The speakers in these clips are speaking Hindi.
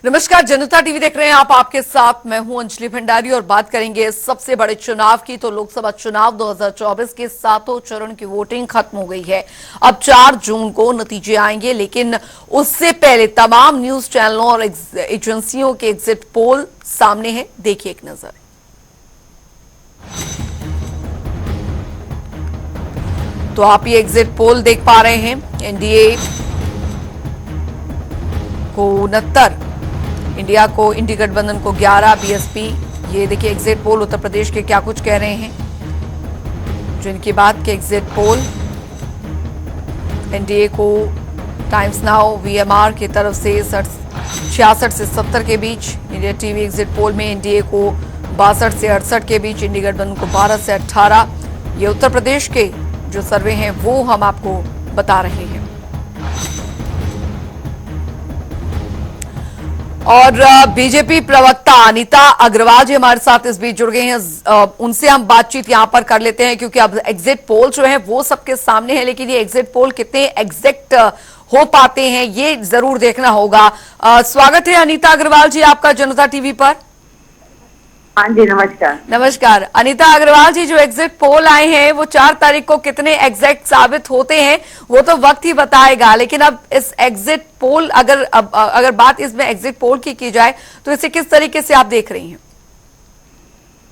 नमस्कार, जनता टीवी देख रहे हैं आप। आपके साथ मैं हूं अंजलि भंडारी और बात करेंगे सबसे बड़े चुनाव की। तो लोकसभा चुनाव 2024 के सातों चरण की वोटिंग खत्म हो गई है। अब 4 जून को नतीजे आएंगे, लेकिन उससे पहले तमाम न्यूज चैनलों और एजेंसियों के एग्जिट पोल सामने है। देखिए एक नजर। तो आप ये एग्जिट पोल देख पा रहे हैं। एनडीए को 69, इंडिया को इंडी गठबंधन को 11, बीएसपी। ये देखिए एग्जिट पोल उत्तर प्रदेश के क्या कुछ कह रहे हैं। जिनकी बात के एग्जिट पोल एनडीए को टाइम्स नाउ वीएमआर की तरफ से 66 से 70 के बीच। इंडिया टीवी एग्जिट पोल में एनडीए को 62 से 68 के बीच, इंडी गठबंधन को 12 से 18। ये उत्तर प्रदेश के जो सर्वे हैं वो हम आपको बता रहे हैं। और बीजेपी प्रवक्ता अनीता अग्रवाल जी हमारे साथ इस बीच जुड़ गए हैं। उनसे हम बातचीत यहां पर कर लेते हैं, क्योंकि अब एग्जिट पोल जो है वो सबके सामने है, लेकिन ये एग्जिट पोल कितने एग्जैक्ट हो पाते हैं ये जरूर देखना होगा। स्वागत है अनीता अग्रवाल जी आपका जनता टीवी पर। हाँ जी, नमस्कार। नमस्कार अनीता अग्रवाल जी, जो एग्जिट पोल आए हैं वो 4 तारीख को कितने एग्जैक्ट साबित होते हैं वो तो वक्त ही बताएगा, लेकिन अब इस एग्जिट पोल अगर बात इसमें एग्जिट पोल की जाए तो इसे किस तरीके से आप देख रही हैं?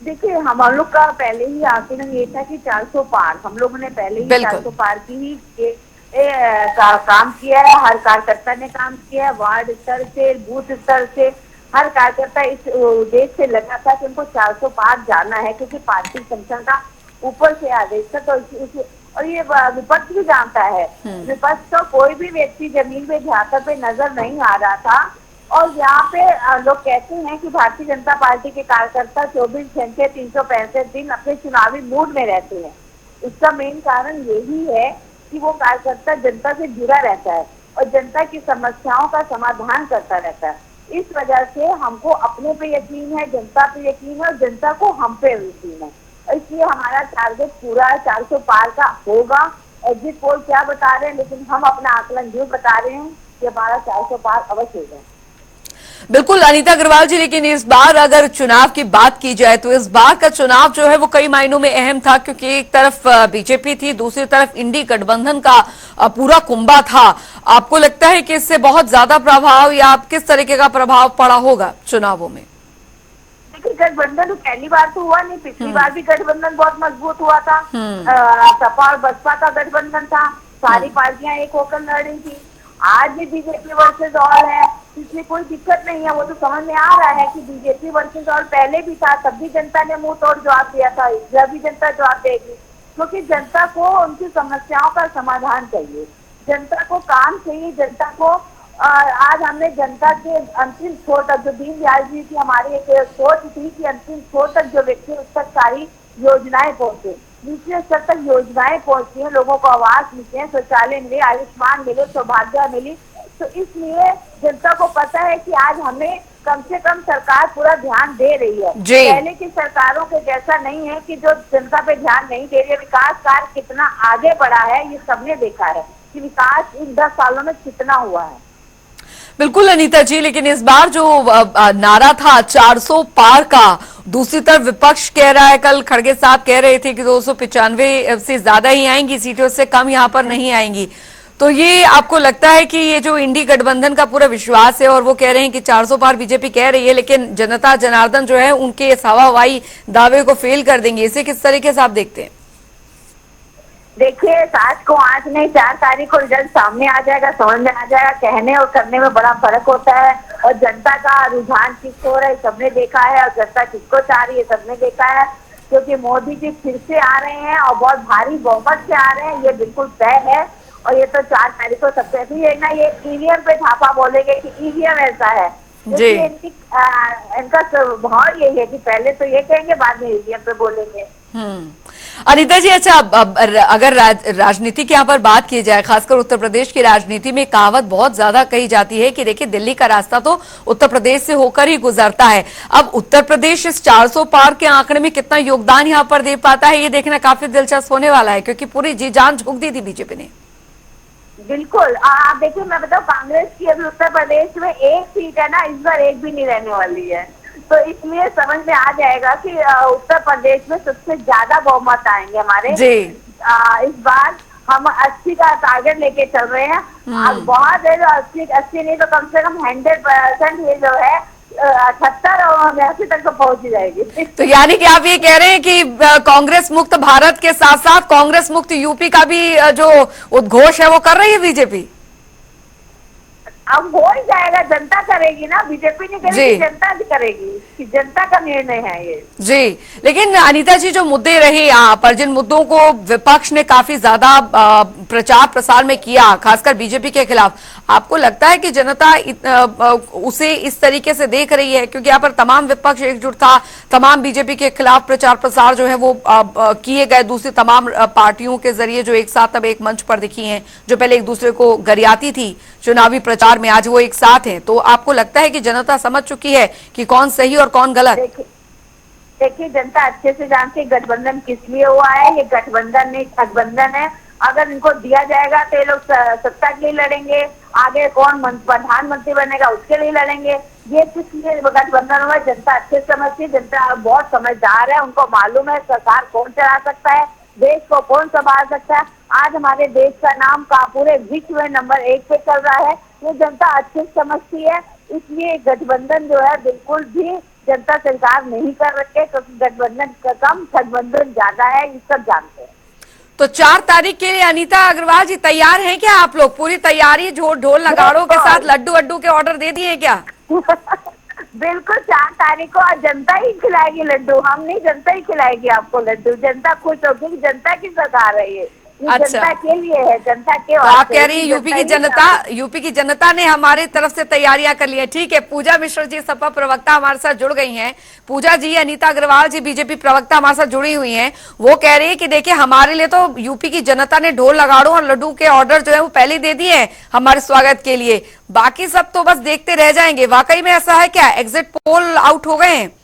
देखिए, हम लोग का पहले ही आकलन ये था कि 400 पार, हम लोगों ने पहले ही 400 पार की ही काम किया है। हर कार्यकर्ता ने काम किया है, वार्ड स्तर से, बूथ स्तर से हर कार्यकर्ता इस उद्देश्य से लगा था कि उनको 400 पार जाना है, क्योंकि पार्टी संगठन का ऊपर से आदेश था। तो और ये विपक्ष भी जानता है। विपक्ष तो कोई भी व्यक्ति जमीन पे झांकड़ पे नजर नहीं आ रहा था। और यहाँ पे लोग कहते हैं कि भारतीय जनता पार्टी के कार्यकर्ता 24 घंटे 365 दिन अपने चुनावी मूड में रहते हैं। इसका मेन कारण यही है कि वो कार्यकर्ता जनता से जुड़ा रहता है और जनता की समस्याओं का समाधान करता रहता है। इस वजह से हमको अपने पे यकीन है, जनता पे यकीन है और जनता को हम पे यकीन है। इसलिए हमारा टारगेट पूरा 400 पार का होगा। एग्जिट पोल क्या बता रहे हैं, लेकिन हम अपना आकलन जो बता रहे हैं कि हमारा 400 पार अवश्य होगा। बिल्कुल अनीता अग्रवाल जी, लेकिन इस बार अगर चुनाव की बात की जाए तो इस बार का चुनाव जो है वो कई मायनों में अहम था, क्योंकि एक तरफ बीजेपी थी, दूसरी तरफ इंडी गठबंधन का पूरा कुंभा था। आपको लगता है कि इससे बहुत ज्यादा प्रभाव या किस तरीके का प्रभाव पड़ा होगा चुनावों में? देखिए, गठबंधन पहली बार तो हुआ नहीं, पिछली बार भी गठबंधन बहुत मजबूत हुआ था। सपा और बसपा का गठबंधन था, सारी पार्टियां एक होकर लड़ रही थी। आज भी बीजेपी वर्सेस ऑल है, इसमें कोई दिक्कत नहीं है। वो तो समझ में आ रहा है कि बीजेपी वर्सेस ऑल पहले भी था, तब भी जनता ने मुंह तोड़ जवाब दिया था, जब भी जनता जवाब देगी, क्योंकि जनता को उनकी समस्याओं का समाधान चाहिए, जनता को काम चाहिए। जनता को आज हमने जनता के अंतिम छोर तक, जो दीनदयाल जी की हमारी एक सोच थी कि अंतिम छोर तक जो व्यक्ति उस तक सारी योजनाएं पहुंचे, निचले स्तर तक योजनाएं पहुंचती हैं, लोगों को आवास मिलते हैं, शौचालय मिले, आयुष्मान मिले, सौभाग्य मिली। तो इसलिए जनता को पता है कि आज हमें कम से कम सरकार पूरा ध्यान दे रही है। पहले की सरकारों के जैसा नहीं है कि जो जनता पे ध्यान नहीं दे रही है। विकास कार्य कितना आगे बढ़ा है ये सबने देखा है कि विकास इन 10 सालों में कितना हुआ है। बिल्कुल अनीता जी, लेकिन इस बार जो नारा था 400 पार का, दूसरी तरफ विपक्ष कह रहा है, कल खड़गे साहब कह रहे थे कि 295 से ज्यादा ही आएंगी सीटें, उससे कम यहाँ पर नहीं आएंगी। तो ये आपको लगता है कि ये जो इंडी गठबंधन का पूरा विश्वास है और वो कह रहे हैं कि 400 पार बीजेपी कह रही है, लेकिन जनता जनार्दन जो है उनके इस हवाई दावे को फेल कर देंगे, इसे किस तरीके से आप देखते हैं? देखिए, 7 को 8 नहीं 4 तारीख को रिजल्ट सामने आ जाएगा, समझ में आ जाएगा। कहने और करने में बड़ा फर्क होता है, और जनता का रुझान किसको हो रहा है सबने देखा है, और जनता किसको चाह रही है सबने देखा है। क्योंकि मोदी जी फिर से आ रहे हैं और बहुत भारी बहुमत से आ रहे हैं, ये बिल्कुल तय है। और ये तो 4 तारीख को सबसे ये ना, ये ईवीएम पे छापा बोलेंगे कि ईवीएम ऐसा है। इनका स्वभाव यही है कि पहले तो ये कहेंगे, बाद में ईवीएम पे बोलेंगे। अनीता जी, अच्छा, अगर राजनीति की यहाँ पर बात की जाए, खासकर उत्तर प्रदेश की राजनीति में कहावत बहुत ज्यादा कही जाती है कि देखिए दिल्ली का रास्ता तो उत्तर प्रदेश से होकर ही गुजरता है। अब उत्तर प्रदेश इस 400 पार के आंकड़े में कितना योगदान यहाँ पर दे पाता है, ये देखना काफी दिलचस्प होने वाला है, क्योंकि पूरी जी जान झोंक दी थी बीजेपी ने। बिल्कुल। आप देखिए, मैं बताऊं, कांग्रेस की अभी उत्तर प्रदेश में एक सीट है ना, इस बार एक भी नहीं रहने वाली है। तो इसलिए समझ में आ जाएगा कि उत्तर प्रदेश में सबसे ज्यादा बहुमत आएंगे हमारे। जी। इस बार हम 80 का टारगेट लेके चल रहे हैं। अब हम्म। बहुत है जो 80 नहीं तो कम से कम 100% ये जो है 78 और 82 तक तो पहुंच ही जाएगी। तो यानी कि आप ये कह रहे हैं कि कांग्रेस मुक्त भारत के साथ साथ कांग्रेस मुक्त यूपी का भी जो उद्घोष है वो कर रही है बीजेपी। अब हो ही जाएगा, जनता करेगी ना, बीजेपी नहीं जी। करेगी, जनता भी करेगी, कि जनता का निर्णय है ये। जी। लेकिन अनीता जी, जो मुद्दे रहे यहाँ पर, जिन मुद्दों को विपक्ष ने काफी ज्यादा प्रचार प्रसार में किया, खासकर बीजेपी के खिलाफ, आपको लगता है कि जनता उसे इस तरीके से देख रही है? क्योंकि यहाँ पर तमाम विपक्ष एकजुट था, तमाम बीजेपी के खिलाफ प्रचार प्रसार जो है वो किए गए, दूसरी तमाम पार्टियों के जरिए जो एक साथ अब एक मंच पर दिखी हैं, जो पहले एक दूसरे को गरियाती थी चुनावी प्रचार में, आज वो एक साथ हैं। तो आपको लगता है कि जनता समझ चुकी है कि कौन सही और कौन गलत? देखिए, जनता अच्छे से जानती है गठबंधन किस लिए हुआ है। ये गठबंधन नहीं, ठगबंधन है। अगर इनको दिया जाएगा तो ये लोग सत्ता के लिए लड़ेंगे, आगे कौन प्रधानमंत्री बनेगा उसके लिए लड़ेंगे। ये किस लिए गठबंधन हुआ, जनता अच्छे से समझती है। जनता बहुत समझदार है, उनको मालूम है सरकार कौन चला सकता है, देश को कौन संभाल सकता है। आज हमारे देश का नाम का पूरे विश्व में नंबर 1 पे चल रहा है, ये जनता अच्छे से समझती है। इसलिए गठबंधन जो है बिल्कुल भी जनता स्वीकार नहीं कर रही है, क्योंकि गठबंधन का कम, गठबंधन ज्यादा है, ये सब जानते हैं। तो 4 तारीख के लिए अनीता अग्रवाल जी तैयार हैं क्या? आप लोग पूरी तैयारी, ढोल नगाड़ों के साथ लड्डू अड्डू के ऑर्डर दे दिए क्या? बिल्कुल, 4 तारीख को आज जनता ही खिलाएगी लड्डू, हम नहीं, जनता ही खिलाएगी आपको लड्डू। जनता खुश होगी कि जनता की सरकार है ये अच्छा, जनता के लिए है, जनता के तो आप वास्ते कह है, रही हैं कि यूपी जनता की ही जनता, यूपी की जनता ने हमारी तरफ से तैयारियां कर ली है। ठीक है, पूजा मिश्रा जी सपा प्रवक्ता हमारे साथ जुड़ गई हैं। पूजा जी, अनीता अग्रवाल जी बीजेपी प्रवक्ता हमारे साथ जुड़ी हुई हैं। वो कह रही है कि देखिए, हमारे लिए तो यूपी की जनता ने ढोल नगाड़ों और लड्डू के ऑर्डर जो है वो पहले ही दे दिए हैं हमारे स्वागत के लिए, बाकी सब तो बस देखते रह जाएंगे। वाकई में ऐसा है क्या? एग्जिट पोल आउट हो गए हैं?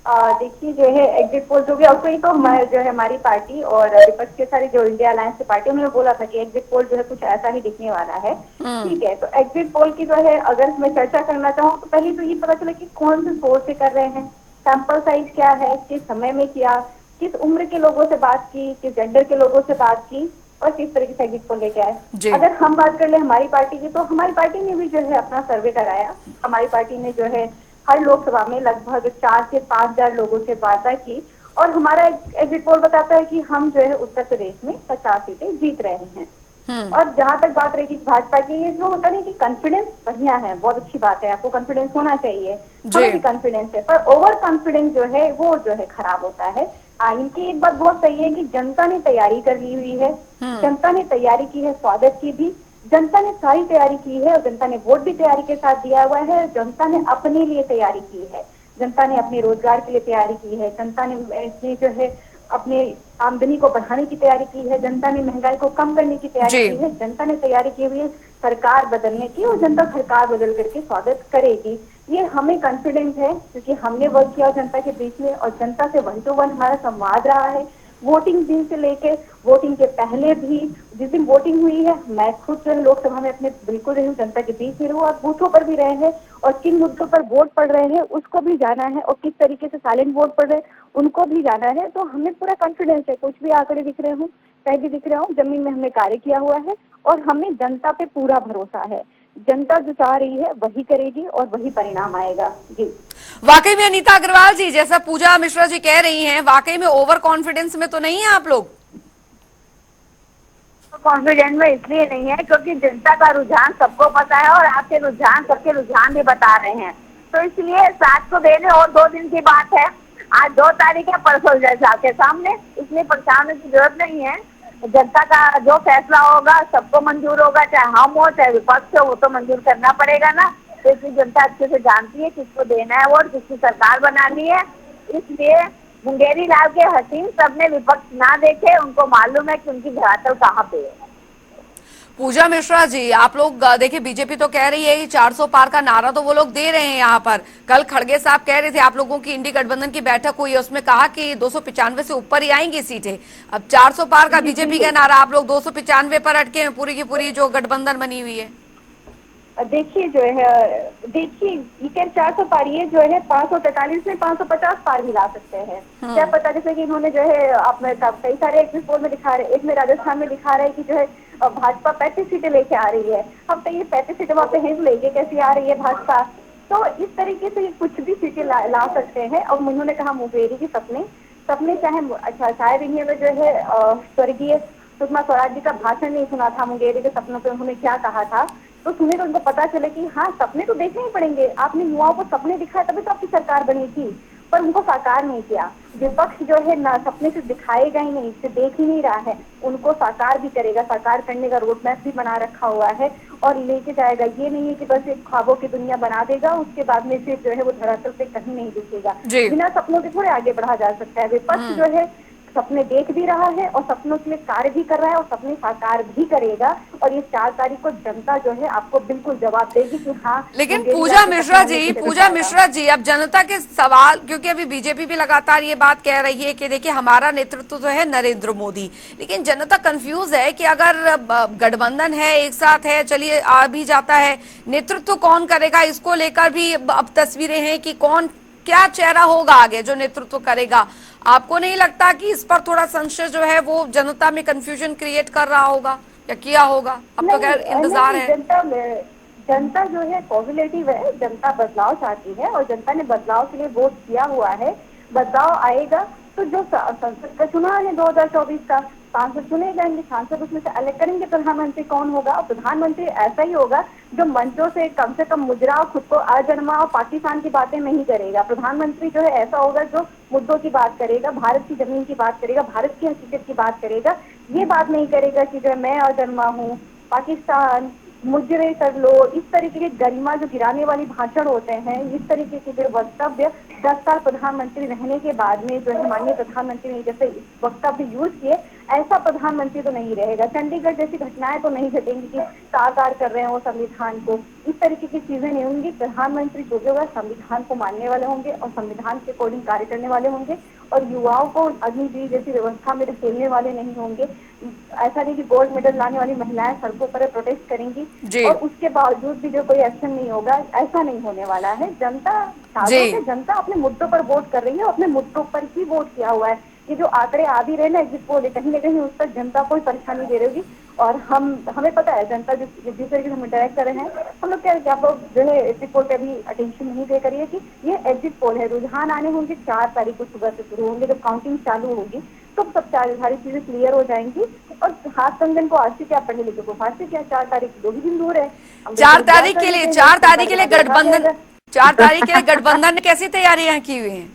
देखिए, जो है एग्जिट पोल जो भी आउट हुई, तो जो है हमारी पार्टी और विपक्ष के सारे जो इंडिया अलायंस की पार्टी, उन्होंने बोला था कि एग्जिट पोल जो है कुछ ऐसा ही दिखने वाला है। ठीक है, तो एग्जिट पोल की जो है अगर मैं चर्चा करना चाहूँ तो पहले तो ये पता चला कि कौन से सोर्स से कर रहे हैं, सैंपल साइज क्या है, किस समय में किया, किस उम्र के लोगों से बात की, किस जेंडर के लोगों से बात की, और किस तरीके से एग्जिट पोल लेके आए। अगर हम बात कर ले हमारी पार्टी की, तो हमारी पार्टी ने भी जो है अपना सर्वे कराया। हमारी पार्टी ने जो है हर लोकसभा में लगभग 4 से 5 हजार लोगों से वार्ता की, और हमारा एग्जिट पोल बताता है कि हम जो है उत्तर प्रदेश में 50 सीटें जीत रहे हैं। और जहां तक बात रही भाजपा की, ये जो होता है कि कॉन्फिडेंस बढ़िया है, बहुत अच्छी बात है, आपको कॉन्फिडेंस होना चाहिए, हमें भी कॉन्फिडेंस है, पर ओवर कॉन्फिडेंस जो है वो जो है खराब होता है। इनकी एक बात बहुत सही है कि जनता ने तैयारी कर ली हुई है, जनता ने तैयारी की है, स्वागत की भी, जनता ने सारी तैयारी की है, और जनता ने वोट भी तैयारी के साथ दिया हुआ है। जनता ने अपने लिए तैयारी की है, जनता ने अपने रोजगार के लिए तैयारी की है, जनता ने जो है अपने आमदनी को बढ़ाने की तैयारी की है, जनता ने महंगाई को कम करने की तैयारी की है, जनता ने तैयारी की हुई है सरकार बदलने की, और जनता सरकार बदल करके स्वागत करेगी। ये हमें कॉन्फिडेंस है, क्योंकि हमने वर्क किया जनता के बीच में, और जनता से 1 to 1 हमारा संवाद रहा है। वोटिंग दिन से लेके वोटिंग के पहले भी, जिस दिन वोटिंग हुई है, मैं खुद जो है लोकसभा में अपने बिल्कुल रही हूँ, जनता के बीच में रहूँ, और बूथों पर भी रहे हैं, और किन मुद्दों पर वोट पड़ रहे हैं उसको भी जाना है, और किस तरीके से साइलेंट वोट पड़ रहे हैं उनको भी जाना है। तो हमें पूरा कॉन्फिडेंस है, कुछ भी आंकड़े दिख रहे हूँ, कहीं भी दिख रहा हूँ, जमीन में हमने कार्य किया हुआ है, और हमें जनता पे पूरा भरोसा है। जनता जो चाह रही है वही करेगी, और वही परिणाम आएगा। जी, वाकई में अनीता अग्रवाल जी, जैसा पूजा मिश्रा जी कह रही हैं, वाकई में ओवर कॉन्फिडेंस में तो नहीं है आप लोग? कॉन्फिडेंट में इसलिए नहीं है क्योंकि जनता का रुझान सबको पता है, और आपके रुझान सबके रुझान भी बता रहे हैं। तो इसलिए 7 को देने और 2 दिन की बात है। आज 2 तारीख है, परसों जैसा आपके सामने, इसलिए परेशान होने की जरूरत नहीं है। जनता का जो फैसला होगा सबको मंजूर होगा, चाहे हम हो चाहे विपक्ष हो, वो तो मंजूर करना पड़ेगा ना। तो इसलिए जनता अच्छे से जानती है किसको देना है वोट, किसकी सरकार बनानी है। इसलिए मुंगेरी लाल के हसीन सबने विपक्ष ना देखे, उनको मालूम है कि उनकी धरातल कहाँ पे है। पूजा मिश्रा जी, आप लोग देखिए, बीजेपी तो कह रही है कि 400 पार का नारा तो वो लोग दे रहे हैं यहाँ पर। कल खड़गे साहब कह रहे थे, आप लोगों की इंडी गठबंधन की बैठक हुई है, उसमें कहा कि 295 से ऊपर ही आएंगी सीटें। अब 400 पार का जी बीजेपी जी। का नारा, आप लोग 295 पर अटके हैं, पूरी की पूरी जो गठबंधन बनी हुई है। देखिए जो है, देखिए ये 400 पार, ये जो है 543 में 550 पार भी ला सकते हैं। क्या पता, जैसे कि इन्होंने जो है अपने कई सारे एग्जिट पोल में दिखा रहे, एक में राजस्थान में दिखा रहा है कि जो है भाजपा 35 सीटें लेके आ रही है। अब तो ये 35 सीटें वहाँ पे हिंद लेके कैसी आ रही है भाजपा। तो इस तरीके से ये कुछ भी सीटें ला सकते हैं। और उन्होंने कहा मुंगेरी की सपने, सपने चाहे, अच्छा शायद इन्हीं में जो है स्वर्गीय सुषमा स्वराज जी का भाषण नहीं सुना था मुंगेरी के सपनों पे, उन्होंने क्या कहा था। तो सुने तो उनको पता चले कि हाँ, सपने तो देखने ही पड़ेंगे। आपने युवाओं को सपने दिखाए तभी तो आपकी सरकार बनी थी, पर उनको साकार नहीं किया। विपक्ष जो है ना सपने से दिखाएगा ही नहीं, इसे देख ही नहीं रहा है, उनको साकार भी करेगा। साकार करने का रोड मैप भी बना रखा हुआ है और लेके जाएगा। ये नहीं है कि बस एक ख्वाबों की दुनिया बना देगा, उसके बाद में फिर जो है वो धरातल पे कहीं नहीं दिखेगा। जी। बिना सपनों के थोड़े आगे बढ़ा जा सकता है। विपक्ष जो है सपने देख भी रहा है और सपनों के लिए कार्य भी कर रहा है और सपने साकार भी करेगा। और ये 4 तारीख को जनता जो है आपको बिल्कुल जवाब देगी कि हाँ। लेकिन मुंगेरी पूजा जाके मिश्रा सपनों में जी, कुछ पूजा दिखाएगा। मिश्रा जी, अब जनता के सवाल, क्योंकि अभी बीजेपी भी लगातार ये बात कह रही है कि देखिए हमारा नेतृत्व तो है नरेंद्र मोदी, लेकिन जनता कंफ्यूज है कि अगर गठबंधन है, एक साथ है, चलिए आ भी जाता है, नेतृत्व कौन करेगा, इसको लेकर भी अब तस्वीरें हैं कि कौन, क्या चेहरा होगा आगे जो नेतृत्व करेगा। आपको नहीं लगता कि इस पर थोड़ा संशय जो है वो जनता में कंफ्यूजन क्रिएट कर रहा होगा या किया होगा? अब तो खैर इंतजार नहीं, है। जनता जो है पॉजिटिव है। जनता बदलाव चाहती है और जनता ने बदलाव के लिए वोट किया हुआ है। बदलाव आएगा तो जो संसद का चुनाव है 2024 का, सांसद चुने जाएंगे, सांसद उसमें से अलग करेंगे। प्रधानमंत्री कौन होगा? और प्रधानमंत्री ऐसा ही होगा जो मंचों से कम से कम मुजरा और खुद को अजन्मा और पाकिस्तान की बातें नहीं करेगा। प्रधानमंत्री जो है ऐसा होगा जो मुद्दों की बात करेगा, भारत की जमीन की बात करेगा, भारत की हकीकत की बात करेगा। ये बात नहीं करेगा कि जो है मैं अजन्मा हूँ, पाकिस्तान मुजरे कर लो। इस तरीके की गरिमा जो गिराने वाली भाषण होते हैं, इस तरीके के जो वक्तव्य 10 साल प्रधानमंत्री रहने के बाद में जो है माननीय प्रधानमंत्री ने जैसे वक्तव्य यूज किए, ऐसा प्रधानमंत्री तो नहीं रहेगा। चंडीगढ़ जैसी घटनाएं तो नहीं घटेंगी कि साकार कर रहे हो संविधान को, इस तरीके की चीजें नहीं होंगी। प्रधानमंत्री जो भी होगा संविधान को मानने वाले होंगे और संविधान के अकॉर्डिंग कार्य करने वाले होंगे और युवाओं को अग्निवीर जैसी व्यवस्था में खेलने वाले नहीं होंगे। ऐसा नहीं कि गोल्ड मेडल लाने वाली महिलाएं सड़कों पर प्रोटेस्ट करेंगी जी और उसके बावजूद भी जो कोई एक्शन नहीं होगा, ऐसा नहीं होने वाला है। जनता जी। सालों से जनता अपने मुद्दों पर वोट कर रही है, अपने मुद्दों पर ही वोट किया हुआ है। ये जो आंकड़े आ भी रहे ना एग्जिट पोल, कहीं ना कहीं उस पर जनता को परेशानी दे रही होगी। और हमें पता है जनता जिस तरीके से हम इंटरेक्ट कर रहे हैं, हम लोग क्या आप लोग जो है एग्जिट पोल पे भी अटेंशन नहीं दे करिए कि ये एग्जिट पोल है। रुझान आने होंगे 4 तारीख को सुबह से शुरू होंगे, जब काउंटिंग चालू होगी तो सब सारी चीजें क्लियर हो जाएंगी। और हाथ कंगन को आज से क्या, पढ़ने लिखे को फांस से क्या, 4 तारीख 2 ही दिन दूर है। 4 तारीख के लिए, 4 तारीख के लिए गठबंधन, जाएगा। 4 तारीख के लिए गठबंधन ने कैसी तैयारियां की हुई हैं?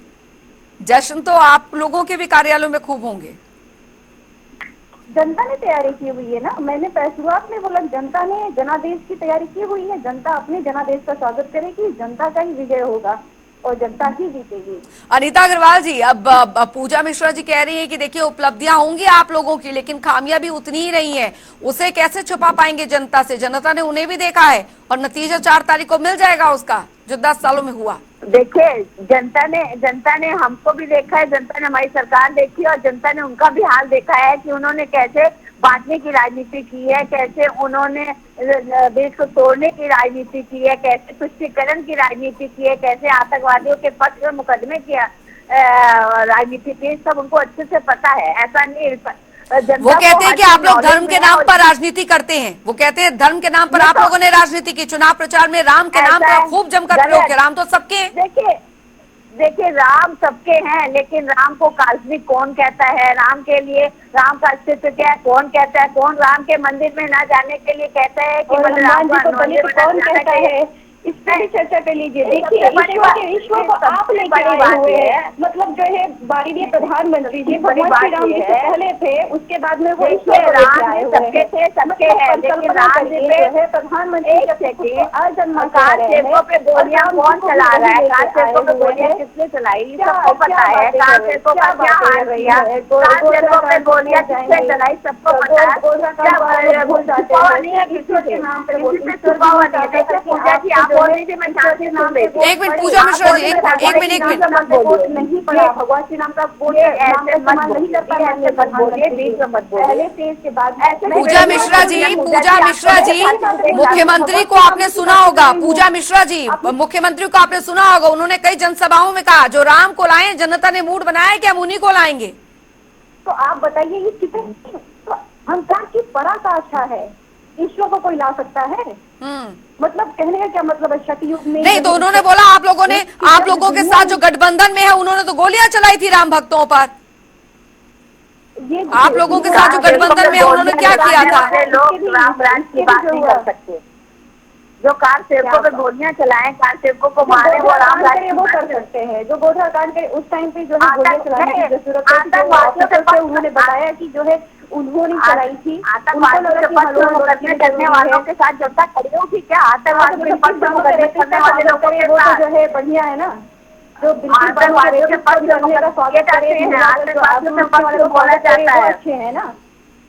जश्न तो आप लोगों के भी कार्यालयों में खूब होंगे। जनता ने तैयारी की हुई है ना, मैंने शुरुआत में बोला जनता ने जनादेश की तैयारी की हुई है। जनता अपने जनादेश का स्वागत करेगी, जनता का ही विजय होगा और जनता ही जीतेगी। अनीता अग्रवाल जी, अब पूजा मिश्रा जी कह रही है कि देखिए उपलब्धियां होंगी आप लोगों की, लेकिन खामियां भी उतनी ही रही हैं, उसे कैसे छुपा पाएंगे जनता से? जनता ने उन्हें भी देखा है और नतीजा 4 तारीख को मिल जाएगा उसका, जो 10 सालों में हुआ। देखिए, जनता ने हमको भी देखा है, जनता ने हमारी सरकार देखी और जनता ने उनका भी हाल देखा है कि उन्होंने कैसे बांटने की राजनीति की है, कैसे उन्होंने देश को तोड़ने की राजनीति की है, कैसे तुष्टीकरण की राजनीति की है, कैसे आतंकवादियों के पक्ष में मुकदमे की राजनीति की, सब उनको अच्छे से पता है। ऐसा नहीं, वो कहते हैं कि आप लोग धर्म के नाम पर राजनीति करते हैं, वो कहते हैं धर्म के नाम पर आप लोगों ने राजनीति की। चुनाव प्रचार में राम के नाम पर खूब जमकर प्रयोग किया। राम तो सबके हैं। देखिए राम सबके हैं, लेकिन राम को काल्पनिक कौन कहता है? राम के लिए राम का अस्तित्व क्या है कौन कहता है? कौन राम के मंदिर में ना जाने के लिए कहता है कि हनुमान जी को दलित कौन कहता है? इस पर भी चर्चा कर लीजिए। देखिए ईश्वर को आप लेके आए हुए हैं, मतलब जो है माननीय प्रधानमंत्री जी भगवान श्री राम जी से पहले थे, उसके बाद में वो ईश्वर को लेके आए हुए हैं। सबके हैं, लेकिन राम जी पे जो है प्रधानमंत्री अजन्मा कार सेवकों पे गोलियां कौन चला रहा है, कार सेवकों पे गोलियां किसने चलाई, सबको पता है। कार सेवकों का क्या हाल किया, कार सेवकों पे गोलियां किसने चलाई, सबको पता है। छुपा हुआ नहीं है किसी से, किसी से छुपा हुआ नहीं है। देखिए पूजा जी, आप बोल रही थी मैं शांति नाम लेती। एक मिनट पूजा मिश्रा जी, एक मिनट नहीं पड़ा, भगवान श्री राम का वोट ऐसे मत नहीं करता, ऐसे मत बोलिए, बीच में मत बोलिए। पहले से इसके बाद पूजा मिश्रा जी, मुख्यमंत्री को आपने सुना होगा, पूजा मिश्रा जी मुख्यमंत्री को आपने सुना होगा, उन्होंने कई जनसभाओं में कहा जो राम को लाए, जनता ने मूड बनाया कि हम उन्हीं को लाएंगे। तो आप बताइए ये कितनी अहंकार की पराकाष्ठा है। ईश्वर को कोई ला सकता है? मतलब कहने का क्या मतलब है, सतयुग में नहीं, तो उन्होंने बोला आप लोगों के साथ जो गठबंधन में है उन्होंने तो गोलियां चलाई थी राम भक्तों पर। आप लोगों के साथ जो गठबंधन में है उन्होंने क्या किया था? लोग राम ब्रांच की बात नहीं कर सकते। जो कार सेवकों पे गोलियां चलाएं, कार सेवकों को मारे, वो राम राज्य वो कर सकते हैं। जो गोधरा कांड के उस टाइम पे जो है गोलियां चलाने की जरूरत है, उन्होंने बताया कि जो है उन्होंने चलाई थी। आतंकवादियों के पक्ष करने वालों के साथ जनता खड़ी होगी क्या? आतंकवादियों के पक्ष करने वाले लोगों के साथ जो है बढ़िया है ना, जो आतंकवादियों के पक्ष करने का स्वागत करते हैं, आतंकवादियों के पक्ष में बोला जाता है, अच्छे है ना,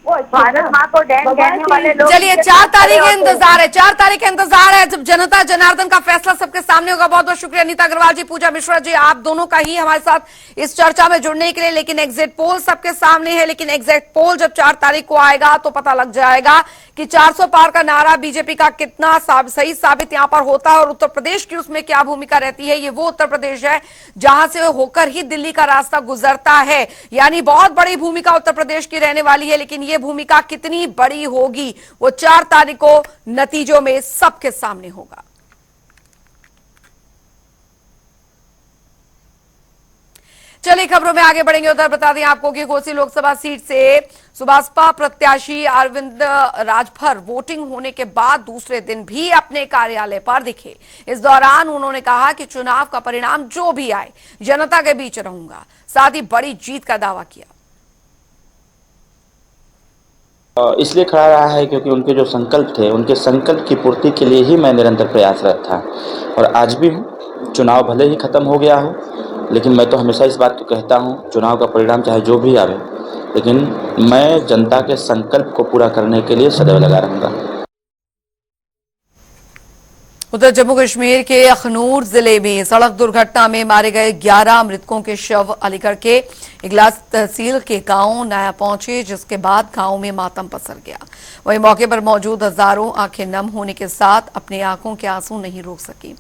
वो भारत माँ को डैन कहने वाले लोग। चलिए 4 तारीख का इंतजार है, 4 तारीख का इंतजार है जब जनता जनार्दन का फैसला सबके सामने होगा। बहुत बहुत शुक्रिया अनीता अग्रवाल जी, पूजा मिश्रा जी, आप दोनों का ही हमारे साथ इस चर्चा में जुड़ने के लिए। लेकिन एग्जिट पोल सबके सामने है, लेकिन एग्जिट पोल जब 4 तारीख को आएगा तो पता लग जाएगा कि 400 पार का नारा बीजेपी का कितना सही साबित यहां पर होता है और उत्तर प्रदेश की उसमें क्या भूमिका रहती है। ये वो उत्तर प्रदेश है जहां से होकर ही दिल्ली का रास्ता गुजरता है, यानी बहुत बड़ी भूमिका उत्तर प्रदेश की रहने वाली है। लेकिन ये भूमिका कितनी बड़ी होगी वो 4 तारीख को नतीजों में सबके सामने होगा। चलिए खबरों में आगे बढ़ेंगे। उधर बता दें आपको कि घोसी लोकसभा सीट से सुभाषपा प्रत्याशी अरविंद राजभर वोटिंग होने के बाद दूसरे दिन भी अपने कार्यालय पर दिखे। इस दौरान उन्होंने कहा कि चुनाव का परिणाम जो भी आए जनता के बीच रहूंगा, साथ ही बड़ी जीत का दावा किया। इसलिए खड़ा रहा है क्योंकि उनके जो संकल्प थे, उनके संकल्प की पूर्ति के लिए ही मैं निरंतर प्रयासरत था और आज भी हूँ। चुनाव भले ही खत्म हो गया हो, लेकिन मैं तो हमेशा इस बात को कहता हूँ, चुनाव का परिणाम चाहे जो भी आवे, लेकिन मैं जनता के संकल्प को पूरा करने के लिए सदैव लगा रहूंगा। उधर जम्मू कश्मीर के अखनूर जिले में सड़क दुर्घटना में मारे गए 11 मृतकों के शव अलीगढ़ के इगलास तहसील के गांव नया पहुंचे, जिसके बाद गांव में मातम पसर गया। वहीं मौके पर मौजूद हजारों आंखें नम होने के साथ अपने आंखों के आंसू नहीं रोक सकी।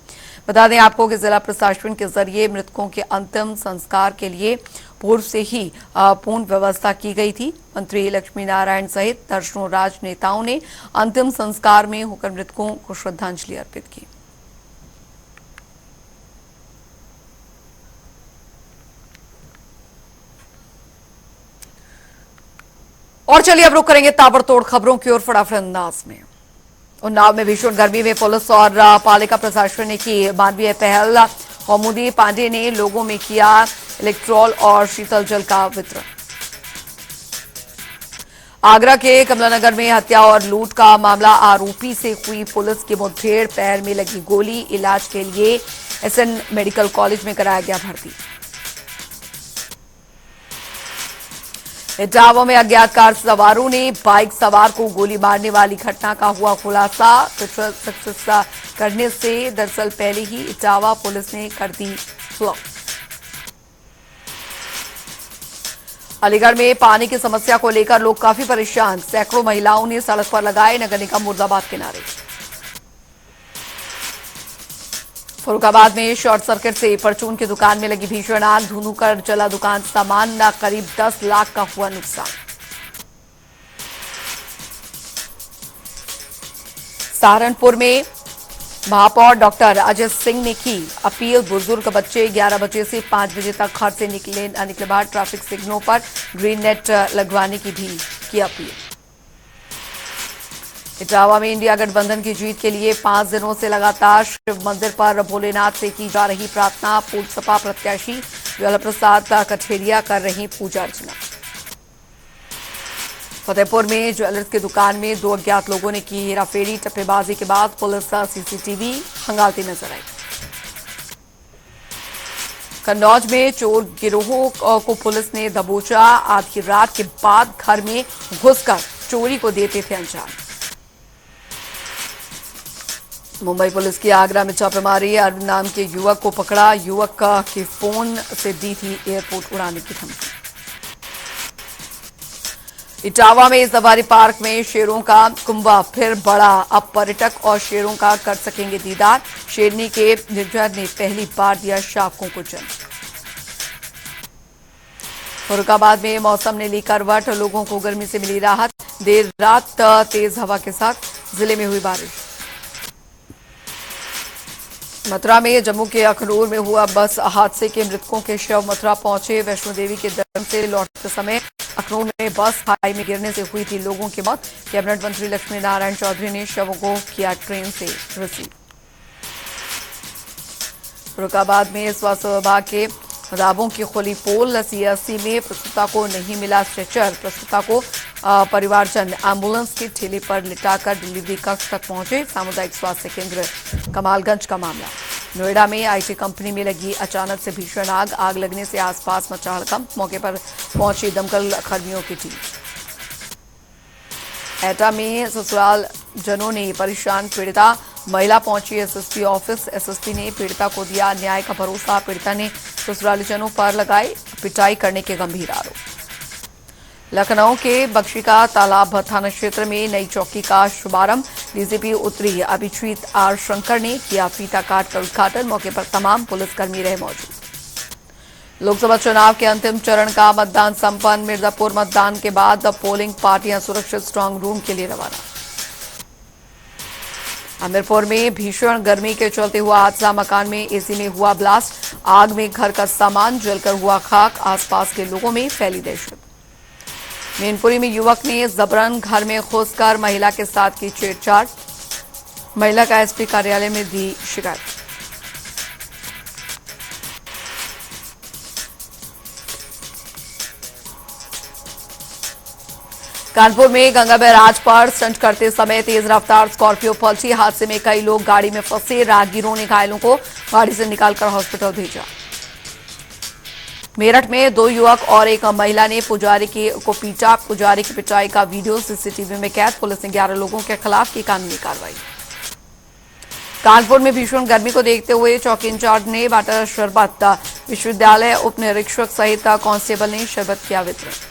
बता दें आपको कि जिला प्रशासन के जरिए मृतकों के अंतिम संस्कार के लिए पूर्व से ही पूर्ण व्यवस्था की गई थी। मंत्री लक्ष्मी नारायण सहित दर्जनों राजनेताओं ने अंतिम संस्कार में होकर मृतकों को श्रद्धांजलि अर्पित की। और चलिए अब रुक करेंगे ताबड़तोड़ खबरों की ओर फटाफट अंदाज में। उन्नाव में भीषण गर्मी में पुलिस और पालिका प्रशासन ने की मानवीय पहल। कौमुदी पांडे ने लोगों में किया इलेक्ट्रॉल और शीतल जल का वितरण। आगरा के कमलानगर में हत्या और लूट का मामला, आरोपी से हुई पुलिस की मुठभेड़, पैर में लगी गोली, इलाज के लिए एसएन मेडिकल कॉलेज में कराया गया भर्ती। इटावा में अज्ञात कार सवारों ने बाइक सवार को गोली मारने वाली घटना का हुआ खुलासा। सक्सेस करने से दरअसल पहले ही इटावा पुलिस ने कर दी फ्लॉप। अलीगढ़ में पानी की समस्या को लेकर लोग काफी परेशान, सैकड़ों महिलाओं ने सड़क पर लगाए नगर निगम मुर्दाबाद के नारे। फरुखाबाद में शॉर्ट सर्किट से परचून की दुकान में लगी भीषण आग, धुंधु कर जला दुकान सामान, करीब 10 लाख का हुआ नुकसान। सहारनपुर में महापौर डॉक्टर अजय सिंह ने की अपील, बुजुर्ग बच्चे 11 बजे से 5 बजे तक घर से निकले बाहर, ट्रैफिक सिग्नलों पर ग्रीन नेट लगवाने की भी की अपील। इटावा में इंडिया गठबंधन की जीत के लिए 5 दिनों से लगातार शिव मंदिर पर भोलेनाथ से की जा रही प्रार्थना। पूर्व सपा प्रत्याशी ज्वाला प्रसाद कठेरिया कर रही पूजा अर्चना। फतेहपुर में ज्वेलर्स की दुकान में 2 अज्ञात लोगों ने की हेराफेरी। टप्पेबाजी के बाद पुलिस सीसीटीवी खंगालती नजर आई। कन्नौज में चोर गिरोह को पुलिस ने दबोचा। आधी रात के बाद घर में घुसकर चोरी को देते थे अंजाम। मुंबई पुलिस की आगरा में छापेमारी। अरविंद नाम के युवक को पकड़ा। युवक के फोन से दी थी एयरपोर्ट उड़ाने की धमकी। इटावा में सफारी पार्क में शेरों का कुंभा फिर बढ़ा। अब पर्यटक और शेरों का कर सकेंगे दीदार। शेरनी के निर्जर ने पहली बार दिया शावकों को जन्म। फर्रुखाबाद में मौसम ने ली करवट। लोगों को गर्मी से मिली राहत। देर रात तेज हवा के साथ जिले में हुई बारिश। मथुरा में जम्मू के अखनूर में हुआ बस हादसे के मृतकों के शव मथुरा पहुंचे। वैष्णो देवी के दर्शन से लौटते समय अखनूर में बस खाई में गिरने से हुई थी लोगों की मौत। कैबिनेट मंत्री लक्ष्मी नारायण चौधरी ने शवों को किया ट्रेन से रिसीव। फर्रुखाबाद में स्वास्थ्य विभाग के दावों की खुली पोल। सीएससी में प्रसूता को नहीं मिला स्ट्रेचर। प्रसूता को परिवारजन एम्बुलेंस के ठेले पर लिटाकर डिलीवरी कक्ष तक पहुंचे। सामुदायिक स्वास्थ्य केंद्र कमालगंज का मामला। नोएडा में आईटी कंपनी में लगी अचानक से भीषण आग। आग लगने से आसपास मचा हड़कंप। मौके पर पहुंची दमकल कर्मियों की टीम। एटा में ससुराल जनों ने परेशान पीड़िता। महिला पहुंची एसएसपी ऑफिस। एसएसपी ने पीड़िता को दिया न्याय का भरोसा। पीड़िता ने ससुरालीजनों पर लगाए पिटाई करने के गंभीर आरोप। लखनऊ के बख्शी का तालाब थाना क्षेत्र में नई चौकी का शुभारंभ। डीसीपी उत्तरी अभिजीत आर शंकर ने किया फीता काट कर उद्घाटन। मौके पर तमाम पुलिसकर्मी रहे मौजूद। लोकसभा चुनाव के अंतिम चरण का मतदान संपन्न। मिर्जापुर मतदान के बाद पोलिंग पार्टियां सुरक्षित स्ट्रांग रूम के लिए रवाना। हमीरपुर में भीषण गर्मी के चलते हुआ हादसा। मकान में एसी में हुआ ब्लास्ट। आग में घर का सामान जलकर हुआ खाक। आसपास के लोगों में फैली दहशत। मैनपुरी में युवक ने जबरन घर में घुसकर महिला के साथ की छेड़छाड़। महिला का एसपी कार्यालय में दी शिकायत। कानपुर में गंगा बैराज पर स्टंट करते समय तेज रफ्तार स्कॉर्पियो पलटी। हादसे में कई लोग गाड़ी में फंसे। राहगीरों ने घायलों को गाड़ी से निकालकर हॉस्पिटल भेजा। मेरठ में 2 युवक और एक महिला ने पुजारी को पीटा। पुजारी की पिटाई का वीडियो सीसीटीवी में कैद। पुलिस ने 11 लोगों के खिलाफ की कानूनी कार्रवाई। कानपुर में भीषण गर्मी को देखते हुए चौकी इंचार्ज ने बांटा शरबत। विश्वविद्यालय उप निरीक्षक सहित कांस्टेबल ने शरबत किया वितरण।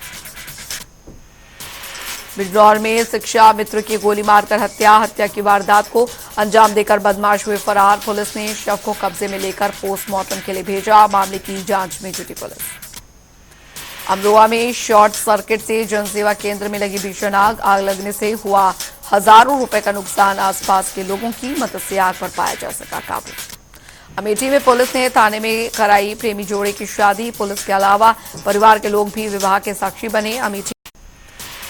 बिजनौर में शिक्षा मित्र की गोली मारकर हत्या की वारदात को अंजाम देकर बदमाश हुए फरार। पुलिस ने शव को कब्जे में लेकर पोस्टमार्टम के लिए भेजा। मामले की जांच में जुटी पुलिस। अमरोहा में शॉर्ट सर्किट से जनसेवा केंद्र में लगी भीषण आग। आग लगने से हुआ हजारों रुपए का नुकसान। आसपास के लोगों की मदद से आग पर पाया जा सका काबू। अमेठी में पुलिस ने थाने में कराई प्रेमी जोड़े की शादी। पुलिस के अलावा परिवार के लोग भी विवाह के साक्षी बने। अमेठी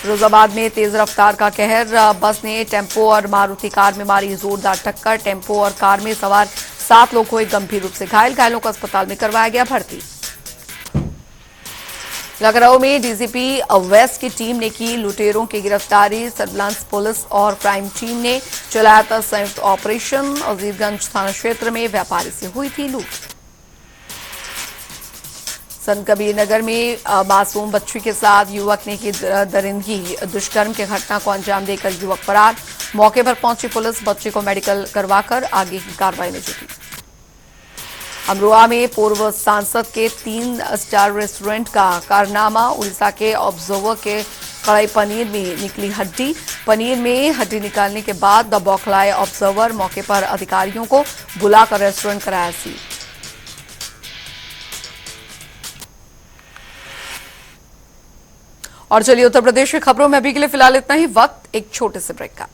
फिरोजाबाद में तेज रफ्तार का कहर। बस ने टेम्पो और मारुति कार में मारी जोरदार टक्कर। टेम्पो और कार में सवार 7 लोग हुए गंभीर रूप से घायल। घायलों को अस्पताल में करवाया गया भर्ती। लखनऊ में डीसीपी वेस्ट की टीम ने की लुटेरों की गिरफ्तारी। सर्विलांस पुलिस और क्राइम टीम ने चलाया था संयुक्त ऑपरेशन। अजीरगंज थाना क्षेत्र में व्यापारी से हुई थी लूट। संत कबीर नगर में मासूम बच्ची के साथ युवक ने की दरिंदगी। दुष्कर्म की घटना को अंजाम देकर युवक फरार। मौके पर पहुंची पुलिस बच्चे को मेडिकल करवाकर आगे की कार्रवाई में जुटी। अमरोहा में पूर्व सांसद के 3 स्टार रेस्टोरेंट का कारनामा। उड़ीसा के ऑब्जर्वर के कड़ाई पनीर में निकली हड्डी। पनीर में हड्डी निकालने के बाद बौखलाए ऑब्जर्वर। मौके पर अधिकारियों को बुलाकर रेस्टोरेंट कराया सील। और चलिए उत्तर प्रदेश की खबरों में अभी के लिए फिलहाल इतना ही। वक्त एक छोटे से ब्रेक का।